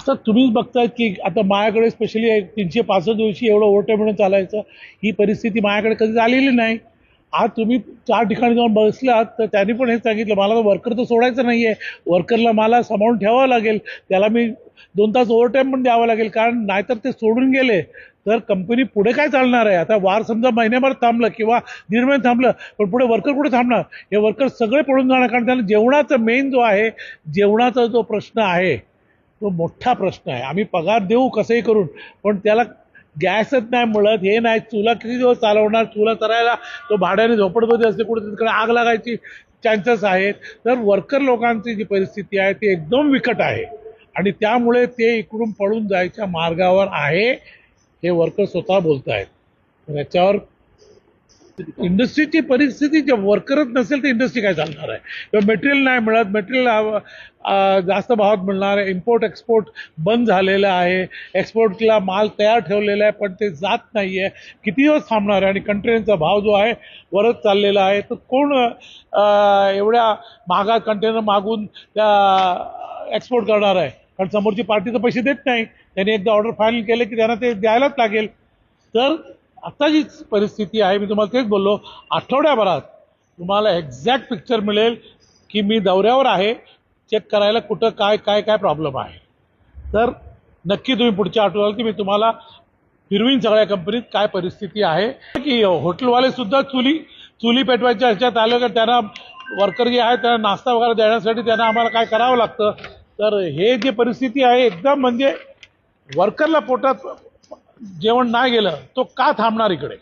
आता तुम्हीच बघतायत की आता माझ्याकडे स्पेशली 365 दिवशी एवढं ओव्हरटाईम म्हणून चालायचं, ही परिस्थिती माझ्याकडे कधी आलेली नाही. आज तुम्ही 4 ठिकाणी जाऊन बसलात तर त्यांनी पण हेच सांगितलं, मला वर्कर तर सोडायचं नाहीये, वर्करला मला सांभाळून ठेवावं लागेल, त्याला मी 2 तास ओव्हरटाईम पण द्यावं लागेल, कारण नाहीतर ते सोडून गेले तर कंपनी पुढे काय चालणार आहे. आता वार समजा महिन्याभर थांबलं किंवा दीड महिने थांबलं, पण पुढे वर्कर कुठे थांबणार. हे वर्कर सगळे पळून जाणार, कारण त्याला जेवणाचा मेन जो आहे, जेवणाचा जो प्रश्न आहे तो मोठा प्रश्न आहे. आम्ही पगार देऊ कसंही करून, पण त्याला गॅसच नाही मिळत, हे नाही, चुला किती दिवस चालवणार, चुला करायला तो भाड्याने झोपडपती असते, कुठे तिकडे आग लागायची चान्सेस आहेत. तर वर्कर लोकांची जी परिस्थिती आहे ती एकदम विकट आहे आणि त्यामुळे ते इकडून पळून जायच्या मार्गावर आहे, हे वर्कर स्वतः बोलत आहेत. याच्यावर इंडस्ट्रीची परिस्थिती, जे वर्करच नसेल तर इंडस्ट्री काय चालणार आहे. किंवा मटेरियल नाही मिळत, मटेरियल जास्त भावात मिळणार आहे, इम्पोर्ट एक्सपोर्ट बंद झालेलं आहे, एक्सपोर्टला माल तयार ठेवलेला आहे पण ते जात नाही आहे, किती दिवस थांबणार आहे. आणि कंटेनरचा भाव जो आहे वरच चाललेला आहे, तर कोण एवढ्या महागात कंटेनर मागून त्या एक्सपोर्ट करणार आहे. कारण समोरची पार्टी तर पैसे देत नाही, त्यांनी एकदा ऑर्डर फायनल केले की त्यांना ते द्यायलाच लागेल. तर आता जी परिस्थिती आहे, मी तुम्हाला तेच बोललो, आठवड्याभरात तुम्हाला एक्झॅक्ट पिक्चर मिळेल की मी दौऱ्यावर आहे, चेक करायला कुठं काय काय काय प्रॉब्लेम आहे. तर नक्की तुम्ही पुढच्या आठवड्यात मी तुम्हाला फिरवीन सगळ्या कंपनीत काय परिस्थिती आहे. की हॉटेलवाले सुद्धा चुली पेटवायच्या ह्याच्यात आलं का त्यांना वर्कर जे आहे त्यांना नाश्ता वगैरे देण्यासाठी त्यांना आम्हाला काय करावं लागतं. तर हे जे परिस्थिती आहे एकदम म्हणजे वर्करला पोटात जेवण नाही गेलं तो का थांबणार इकडे.